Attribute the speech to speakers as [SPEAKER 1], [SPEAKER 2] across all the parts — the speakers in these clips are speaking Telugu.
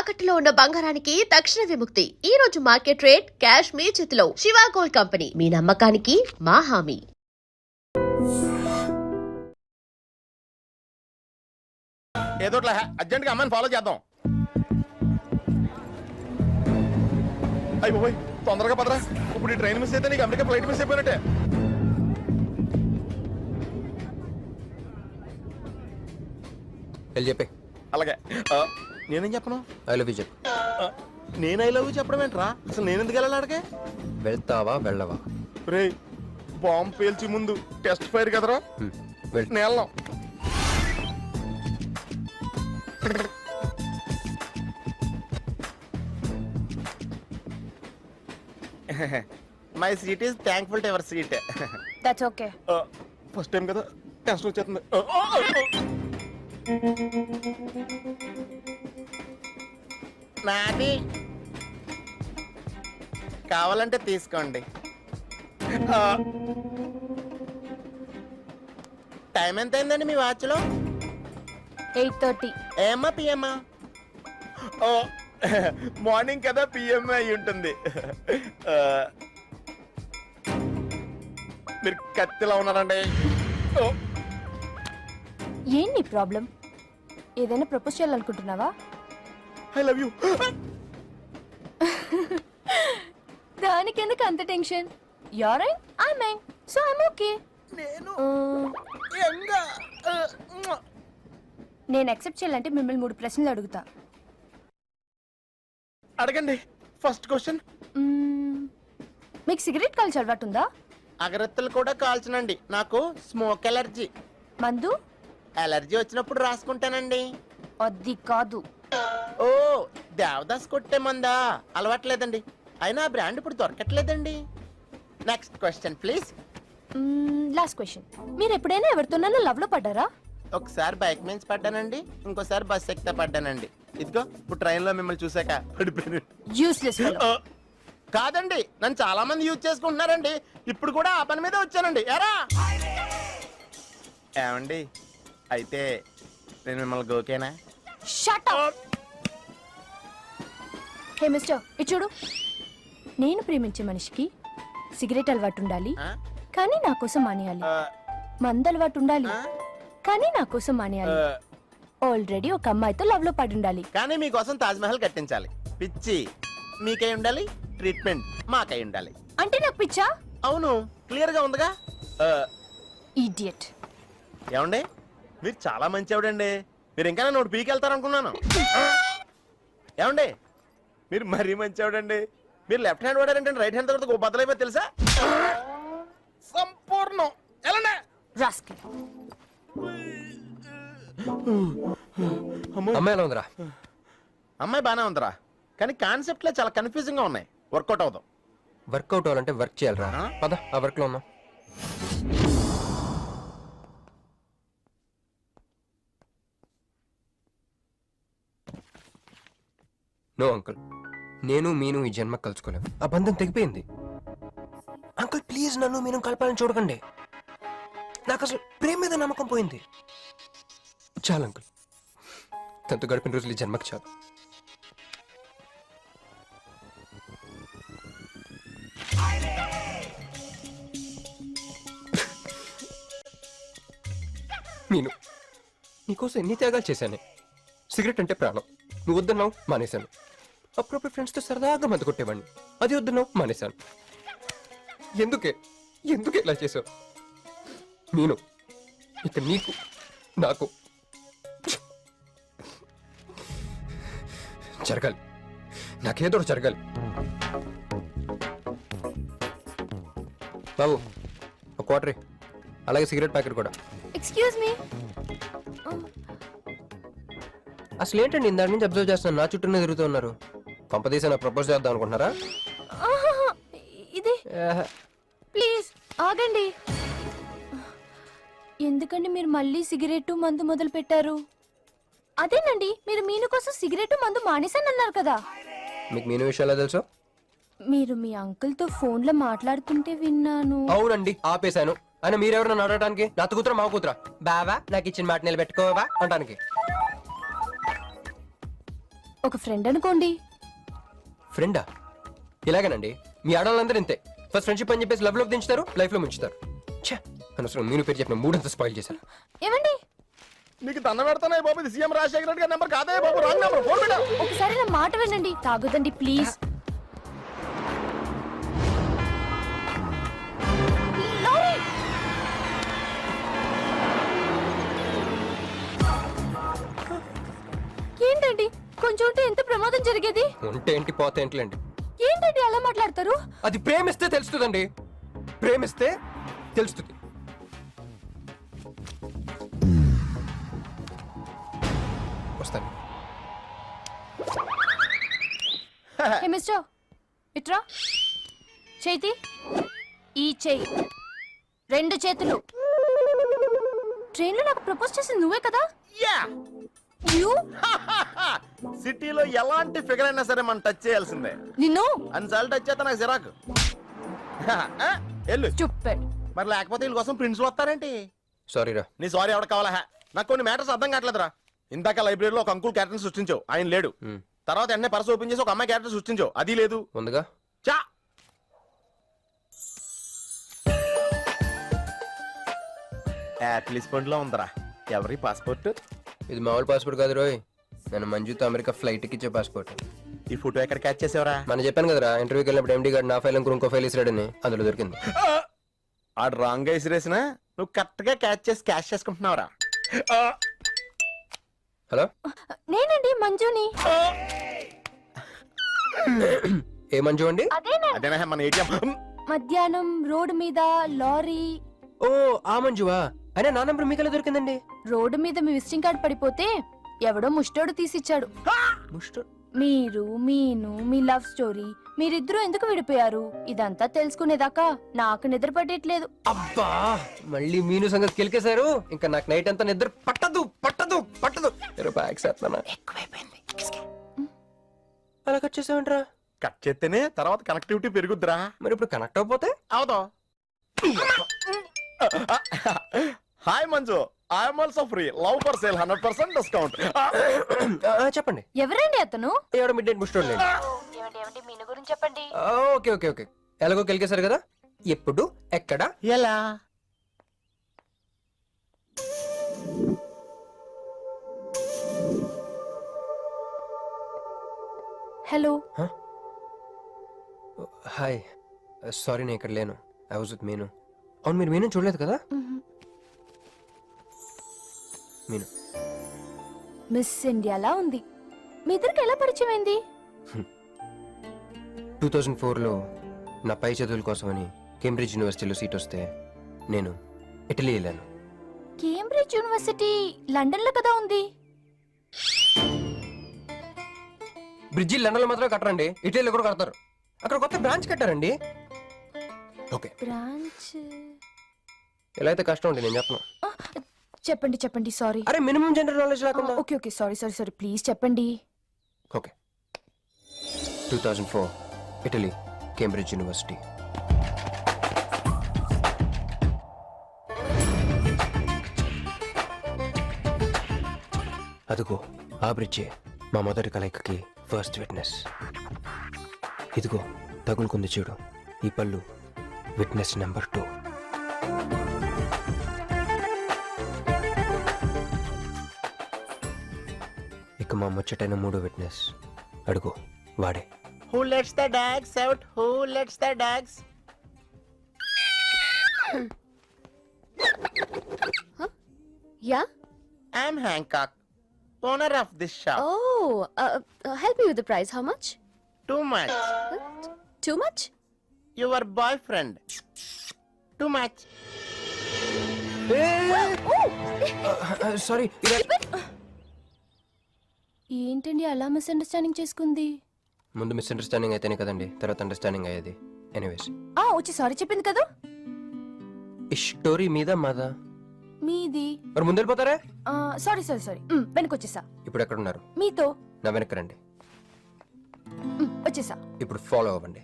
[SPEAKER 1] తాకట్టులో ఉన్న బంగారానికి తక్షణ విముక్తి. ఈ రోజు మార్కెట్ రేట్ క్యాష్ మీ చేతిలో. శివ గోల్డ్ కంపెనీ, మీ నమ్మకానికి మా హామీ.
[SPEAKER 2] ఏదో అర్జెంట్ గా అమ్మాయిని ఫాలో చేద్దాం. అయ్యి తొందరగా పదరా, ఇప్పుడు ఈ ట్రైన్ మిస్ అయితే నీకు అమెరికా ఫ్లైట్ మిస్ అయిపోయినట్టే.
[SPEAKER 3] చెప్పే.
[SPEAKER 2] అలాగే నేనేం చెప్పను?
[SPEAKER 3] ఐ లవ్ యూ చెప్పు.
[SPEAKER 2] నేను ఐ లవ్ యూ చెప్పడం ఏంట్రా? అసలు నేను ఎందుకు వెళ్ళాలి అడిగే?
[SPEAKER 3] వెళ్తావా వెళ్ళవా?
[SPEAKER 2] రే బాంబు పేల్చి ముందు టెస్ట్ ఫైర్ కదరా, నేను వెళ్ళాం. My seat is thankful to your seat.
[SPEAKER 4] That's okay.
[SPEAKER 2] First time కదా, టెన్షన్ వచ్చేస్తుంది. నాది కావాలంటే తీసుకోండి. టైం ఎంత అయిందండి మీ వాచ్లో?
[SPEAKER 4] 8:30.
[SPEAKER 2] ఏమ్మా పిఎమ్మా? ఓ మార్నింగ్ కదా, పిఎం అయి ఉంటుంది. మీరు కత్తిలా ఉన్నారండి.
[SPEAKER 4] ఏంటి ప్రాబ్లం? ఏదైనా ప్రపోజ్ చేయాలనుకుంటున్నావా?
[SPEAKER 2] I love you.
[SPEAKER 4] దానికి ఎందుకు అంత tension? You're right, I mean, so I'm okay. నేను యాక్సెప్ట్ చేయాలంటే మిమ్మల్ని 3 ప్రశ్నలు అడుగుతా.
[SPEAKER 2] అడగండి. ఫస్ట్ క్వశ్చన్,
[SPEAKER 4] మీకు సిగరెట్ కాల్చి అలవాటు ఉందా?
[SPEAKER 2] అగరత్తులు కూడా కాల్చనండి, నాకు స్మోక్ ఎలర్జీ.
[SPEAKER 4] మందు?
[SPEAKER 2] ఎలర్జీ వచ్చినప్పుడు రాసుకుంటానండి.
[SPEAKER 4] అది కాదు.
[SPEAKER 2] ఓ దేవదాస్ కొట్టే మందా? అలవాట్లేదండి, అయినా ఆ బ్రాండ్ ఇప్పుడు దొరకట్లేదండి. Next question please.
[SPEAKER 4] Last question, మీరు ఎప్పుడైనా ఎవరితోనైనా లవ్ లో పడ్డారా?
[SPEAKER 2] ఒకసారి బైక్ మీద పడ్డానండి, ఇంకోసారి బస్ ఎక్కితే పడ్డానండి. ఇదిగో ఇప్పుడు ట్రైన్ లో మిమ్మల్ని చూసాక పడిపోయాను.
[SPEAKER 4] Useless fellow.
[SPEAKER 2] కాదండి, నన్ను చాలా మంది యూజ్ చేసుకుంటున్నారండి. ఇప్పుడు కూడా ఆ పని మీద వచ్చానండి. ఎరా ఏమండి, అయితే నేను మిమ్మల్ని ఓకేనా?
[SPEAKER 4] Shut up. హే మిస్టర్, ఇటు చూడు. నేను ప్రేమించే మనిషికి సిగరెట్ అలవాటు ఉండాలి, కానీ నా కోసం మానేయాలి. మందు అలవాటు ఉండాలి, కానీ నా కోసం మానేయాలి. ఆల్రెడీ ఒక అమ్మాయితో లవ్ లో పడి ఉండాలి,
[SPEAKER 2] కానీ మీకోసం తాజ్ మహల్ కట్టించాలి. పిచ్చి మీకై ఉండాలి, ట్రీట్మెంట్ మాకై ఉండాలి.
[SPEAKER 4] అంటే నాకు పిచ్చా?
[SPEAKER 2] అవును, క్లియర్ గా ఉందిగా.
[SPEAKER 4] ఇడియట్.
[SPEAKER 2] ఏమండి, మీరు చాలా మంచి ఆవిడండి. మీరు ఇంకా నన్ను పీకెళ్తారనుకున్నాను. ఏమండి, మీరు మరీ మంచి ఆవిడండి. మీరు లెఫ్ట్ హ్యాండ్ వాడారంటే రైట్ హ్యాండ్ తర్వాత బద్దలైపోయి తెలుసా? సంపూర్ణం. ఎలాండి
[SPEAKER 4] రాస్కెల్.
[SPEAKER 3] అమ్మాయి ఎలా ఉందిరా?
[SPEAKER 2] అమ్మాయి బానే ఉందిరా, కానీ కాన్సెప్ట్లే చాలా కన్ఫ్యూజింగ్ గా ఉన్నాయి. వర్కౌట్ అవుదాం.
[SPEAKER 3] వర్కౌట్ అవ్వాలంటే వర్క్ చేయాలరా. పద, ఆ వర్క్ లో ఉన్నా. నో అంకుల్, నేను మీను ఈ జన్మ కలుసుకోలేము. ఆ బంధం తెగిపోయింది. అంకుల్ ప్లీజ్, నన్ను మీను కలపాలని చూడకండి. నాకు అసలు ప్రేమ మీద నమ్మకం పోయింది. చాలు అంకుల్, తనతో గడిపిన రోజులు ఈ జన్మకు చాలు. మీను, నీకోసం ఎన్ని త్యాగాలు చేశానే. సిగరెట్ అంటే ప్రాణం, నువ్వు వద్దన్నావు మానేశాను. అప్పుడప్పుడు ఫ్రెండ్స్తో సరదాగా మందు కొట్టేవాడిని, అది వద్దన్నావు మానేశాను. ఎందుకే ఇలా చేసావు? నేను ఇక నీకు నాకు జరగాలి, నాకేదో జరగాలి. బాబు, ఒక క్వార్టర్, అలాగే సిగరెట్ ప్యాకెట్ కూడా.
[SPEAKER 4] Excuse me.
[SPEAKER 3] అసలు ఏంటండి ఇందాక నుంచి అబ్జర్వ్ చేస్తున్నాను, నా చుట్టూనే తిరుగుతూ ఉన్నారు. పంపదీసా నాకు ప్రపోజ్ చేద్దాం అనుకుంటున్నారా?
[SPEAKER 4] ఇది ప్లీజ్ ఆగండి. ఎందుకండి మీరు మళ్ళీ సిగరెట్ మందు మొదలు పెట్టారు? అదేనండి, మీరు మీను కోసం సిగరెట్ మందు మానేశానన్నారు కదా.
[SPEAKER 3] మీకు మీను విషయాలు తెలుసు?
[SPEAKER 4] మీరు మీ అంకుల్ తో ఫోన్ లో మాట్లాడుతుంటే విన్నాను.
[SPEAKER 3] అవునండి, ఆపేశాను. ఆయన మీరెవరన్నా అడగడానికి? నా కూతురా మా కూతురా? బావా నాకు ఇచ్చిన మాట నిలబెట్టుకోవా అంటానికి.
[SPEAKER 4] ఒక ఫ్రెండ్ అనుకోండి.
[SPEAKER 3] ఫ్రెండా? ఇలాగేనండి, మీ ఆడవాళ్ళందరూ ఇంతే. ఫస్ట్ ఫ్రెండ్షిప్ అని చెప్పేసి లవ్ లోకి దించుతారు, లైఫ్ లో ముంచుతారు. ఛే, అనవసరం నేను పేరు చెప్పిన మూడంతా స్పాయిల్ చేశారు.
[SPEAKER 4] ఏమండి,
[SPEAKER 2] నీకు దండ పెడతానే బాబు, ఇది సీఎం రాజశేఖర రెడ్డి గారి నెంబర్ కాదే బాబు, రాంగ్ నెంబర్, ఫోన్ పెట్టు.
[SPEAKER 4] ఒకసారి నా మాట వినండి. తాగొద్దండి ప్లీజ్. లారీ! ఏంటండి, కొంచెం ఉంటే ఎంత ప్రమాదం జరిగేది.
[SPEAKER 3] ఉంటే ఏంటి, పోతే ఏంటిలేండి.
[SPEAKER 4] ఏంటండి అలా మాట్లాడతారు?
[SPEAKER 3] అది ప్రేమిస్తే తెలుస్తుందండి, ప్రేమిస్తే తెలుస్తుంది. వస్తాను.
[SPEAKER 4] హే మిస్టర్, ఇట్రా. చేతి, ఈ చెయ్యి, రెండు చేతులు. ట్రైన్లో నాకు ప్రపోజ్ చేసింది నువ్వే కదా?
[SPEAKER 2] యా
[SPEAKER 4] యూ
[SPEAKER 2] సిటీలో ఎలాంటి ఫిగర్ అయినా సరే మనం టచ్ చేయాల్సిందే.
[SPEAKER 4] నిన్ను
[SPEAKER 2] అన్నిసార్లు టచ్ చేస్తా నాకు సిరాకు. వెళ్ళు.
[SPEAKER 4] స్టూపిడ్.
[SPEAKER 2] మరి లేకపోతే వీళ్ళ కోసం ప్రిన్సిపల్ వస్తారేంటి?
[SPEAKER 3] సారీ రా.
[SPEAKER 2] నీ సారీ ఎవడ కావాలా? నాకు కొన్ని మ్యాటర్స్ అర్థం కావట్లేదురా. ఇందాక లైబ్రరీలో ఒక అంకుల్ క్యారెక్టర్ సృష్టించావు, ఆయన లేడు. తర్వాత ఎన్నే పర్స్ ఓపెన్ చేసి ఒక అమ్మాయి క్యారెక్టర్ సృష్టించావు, అది లేదు.
[SPEAKER 3] ఉందిగా.
[SPEAKER 2] చా యాపిల్ పండ్లో ఉందరా. ఎవరి పాస్పోర్ట్?
[SPEAKER 3] ఇది మామూలు పాస్పోర్ట్ కాదు రోయ్, నేను మంజుతో అమెరికా ఫ్లైట్ కి ఇచ్చే పాస్పోర్ట్.
[SPEAKER 2] ఈ ఫోటో ఎక్కడ క్యాచ్ చేసావరా?
[SPEAKER 3] మనం చెప్పాను కదరా, ఇంటర్వ్యూకి వెళ్ళినప్పుడు ఎండి గారు నా ఫైల్ ఇంకో ఫైల్ ఇసిరాడని, అందులో దొరికింది.
[SPEAKER 2] ఆడు రాంగ్ గా ఇసిరేసిన నువ్వు కరెక్ట్ గా క్యాచ్ చేసి క్యాష్ చేసుకుంటున్నావురా.
[SPEAKER 3] హలో,
[SPEAKER 4] నేనండి మంజుని.
[SPEAKER 3] ఏ మంజు అండి?
[SPEAKER 2] అదేనా మన ఏటీఎం.
[SPEAKER 4] మధ్యాహ్నం రోడ్డు మీద లారీ.
[SPEAKER 3] ఓ ఆ మంజువా? అయినా నా నంబర్ మీకెలా దొరికిందండి?
[SPEAKER 4] రోడ్డు మీద మీ విజిటింగ్ కార్డ్ పడిపోతే ఎవడో ముష్టోడు తీసిచ్చాడు. మీరు, మీను, మీ లవ్ స్టోరీ, మీరిద్దరూ ఎందుకు విడిపోయారు ఇదంతా తెలుసుకునేదాకా నాకు నిద్ర పట్టట్లేదు.
[SPEAKER 3] అబ్బా, మళ్ళీ మీను సంగతి కెలికేశారు. ఇంకా నాకు నైట్ అంతా నిద్ర పట్టదు పట్టదు పట్టదు. అలా కట్ చేసావంటరా?
[SPEAKER 2] కట్ చేస్తేనే తర్వాత కనెక్టివిటీ పెరుగుద్దిరా.
[SPEAKER 3] మరి ఇప్పుడు కనెక్ట్ అవ్వకపోతే?
[SPEAKER 2] అవుదా? Hi Manju, I'm also free, love for sale, 100% discount.
[SPEAKER 3] చెప్పండి.
[SPEAKER 4] ఎవరండి అతను?
[SPEAKER 3] ఎవడో మిడ్ నైట్ ముస్టోడ్ లేండి.
[SPEAKER 4] మీను గురించి చెప్పండి.
[SPEAKER 3] ఓకే ఓకే ఓకే, ఎలాగో కెలికేశారు కదా, ఎప్పుడు ఎక్కడ
[SPEAKER 2] ఎలా?
[SPEAKER 4] హలో.
[SPEAKER 3] హాయ్, సారీ నేను ఇక్కడ లేను, ఐ వాజ్ విత్ మీను. అవును, మీరు మీను చూడలేదు కదా? మీను
[SPEAKER 4] మిస్ ఇండియాలా ఉంది. మీ ఇద్దరికి ఎలా పరిచయం అయింది?
[SPEAKER 3] 2004లో నా పై చదువుల కోసమని కేంబ్రిడ్జ్ యూనివర్సిటీలో సీట్ వస్తే నేను ఇటలీ వెళ్ళాను.
[SPEAKER 4] కేంబ్రిడ్జ్ యూనివర్సిటీ లండన్ లో కదా ఉంది.
[SPEAKER 3] బ్రిడ్జి లండన్లో మాత్రమే కట్టరండి, ఇటలీలో కూడా కడతారు. అక్కడ కొత్త బ్రాంచ్ కట్టారండి. ఓకే,
[SPEAKER 4] బ్రాంచ్
[SPEAKER 3] ఎలా అయితే కష్టం అండి, నేను చెప్పను.
[SPEAKER 4] చెప్పండి చెప్పండి. సారీ.
[SPEAKER 3] అరే మినిమం జనరల్ నాలెడ్జ్ లేకుండా.
[SPEAKER 4] Okay okay, sorry sorry sorry, please చెప్పండి.
[SPEAKER 3] Okay, 2004 Italy, Cambridge University. అదిగో ఆ బ్రిడ్జే మా మొదటి కలయికకి ఫస్ట్ విట్నెస్. ఇదిగో తగులుకుంది చూడు ఈ పళ్ళు, విట్నెస్ నెంబర్ 2. ఇక మా ముచ్చటైన 3 విట్నెస్, అడుగు వాడే.
[SPEAKER 2] Who lets the dogs out? Who lets the dogs?
[SPEAKER 1] Yeah?
[SPEAKER 2] I'm Hancock, owner of this shop.
[SPEAKER 1] Oh, help me with the price. How much?
[SPEAKER 2] Too much.
[SPEAKER 1] Too much?
[SPEAKER 2] Your boyfriend. Too much.
[SPEAKER 3] Sorry.
[SPEAKER 4] ఏంటండి అలా మిస్అండర్స్టాండింగ్ చేసుకుంది?
[SPEAKER 3] ముందు మిస్అండర్స్టాండింగ్ అయితేనే కదండి తర్వాత అండర్స్టాండింగ్ అయ్యేది. ఎనీవేస్,
[SPEAKER 4] వచ్చి సారీ చెప్పింది కదా.
[SPEAKER 3] ఈ స్టోరీ మీద మాదా?
[SPEAKER 4] మీది.
[SPEAKER 3] మరి ముందు వెళ్ళిపోతారా?
[SPEAKER 4] సారీ సారీ సారీ, వెనకొచ్చేసా.
[SPEAKER 3] ఇప్పుడు ఎక్కడ ఉన్నారు?
[SPEAKER 4] మీతో.
[SPEAKER 3] నా వెనక్కి రండి.
[SPEAKER 4] వచ్చేసా.
[SPEAKER 3] ఇప్పుడు ఫాలో అవ్వండి.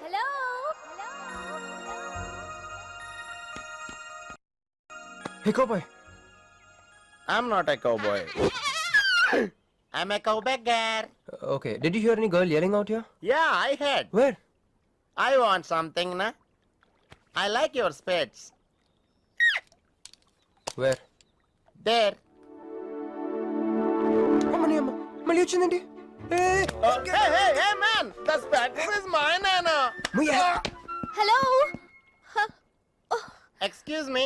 [SPEAKER 4] Hello.
[SPEAKER 3] Hey cowboy.
[SPEAKER 2] I'm not a cowboy. I'm a cowbagger.
[SPEAKER 3] Okay. Did you hear any girl yelling out here?
[SPEAKER 2] Yeah, I heard.
[SPEAKER 3] Where?
[SPEAKER 2] I want something, na? I like your spades.
[SPEAKER 3] Where?
[SPEAKER 2] There.
[SPEAKER 3] అమ్మని అమ్మ మళ్ళీ వచ్చిందండి.
[SPEAKER 2] Hey, man! The spades is mine, Anna.
[SPEAKER 4] Hello
[SPEAKER 2] Excuse me.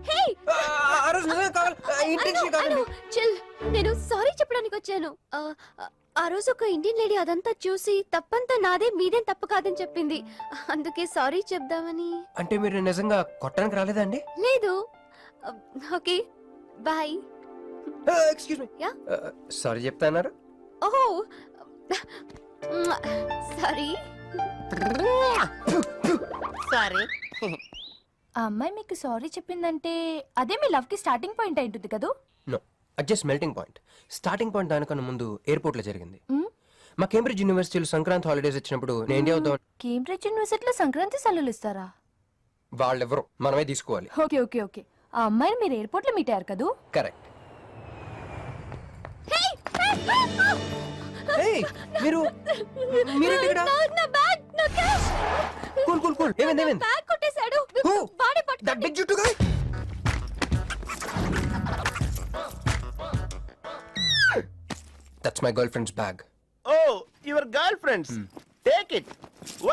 [SPEAKER 4] హే
[SPEAKER 3] ఆ రోజు నిజంగా కావాలి. ఇంటెన్షన్ కావాలి.
[SPEAKER 4] చిల్ నేను సారీ చెప్పడానికి వచ్చాను ఆ రోజు ఒక ఇండియన్ లేడీ అదంతా చూసి తప్పంతా నాదే మీదేం తప్పు కాదని చెప్పింది అందుకే సారీ చెప్దామని
[SPEAKER 3] అంటే మీరు నిజంగా కొట్టడానికి రాలేదా అండి?
[SPEAKER 4] లేదు okay bye
[SPEAKER 3] excuse me.
[SPEAKER 4] Yeah?
[SPEAKER 3] Sorry చెప్తాన్నారు.
[SPEAKER 4] ఓహో సారీ
[SPEAKER 2] Sorry.
[SPEAKER 4] ఆ అమ్మాయి మీకు సారీ చెప్పిందంటే అదే మీ లవ్ కి స్టార్టింగ్ పాయింట్ అయి ఉంటుంది కదా
[SPEAKER 3] నో అది just melting point. Starting point దానికన్నా ముందు ఎయిర్పోర్ట్ లో జరిగింది. మా కేంబ్రిడ్జ్ యూనివర్సిటీలో సంక్రాంతి హాలిడేస్ వచ్చినప్పుడు నేను ఇండియా వద్దాం.
[SPEAKER 4] కేంబ్రిడ్జ్ యూనివర్సిటీలో సంక్రాంతి సెలవులు ఇస్తారా
[SPEAKER 3] వాళ్ళెవరో మనమే తీసుకోవాలి.
[SPEAKER 4] ఓకే ఓకే ఓకే ఆ అమ్మాయిని మీరు ఎయిర్పోర్ట్ లో మీట్ అయ్యారు కదా
[SPEAKER 3] కరెక్ట్. మీరు మీరేంటి ఇక్కడ?
[SPEAKER 4] నా బ్యాగ్ నా క్యాష్
[SPEAKER 3] కూల్ కూల్ కూల్. ఏమైంది?
[SPEAKER 4] బ్యాగ్ కొట్టేశాడు
[SPEAKER 3] Who?
[SPEAKER 4] వాడే
[SPEAKER 3] That
[SPEAKER 4] పట్టుకోండి
[SPEAKER 3] big juttu guy? That's my girlfriend's bag.
[SPEAKER 2] Oh, your girlfriend's. Take it.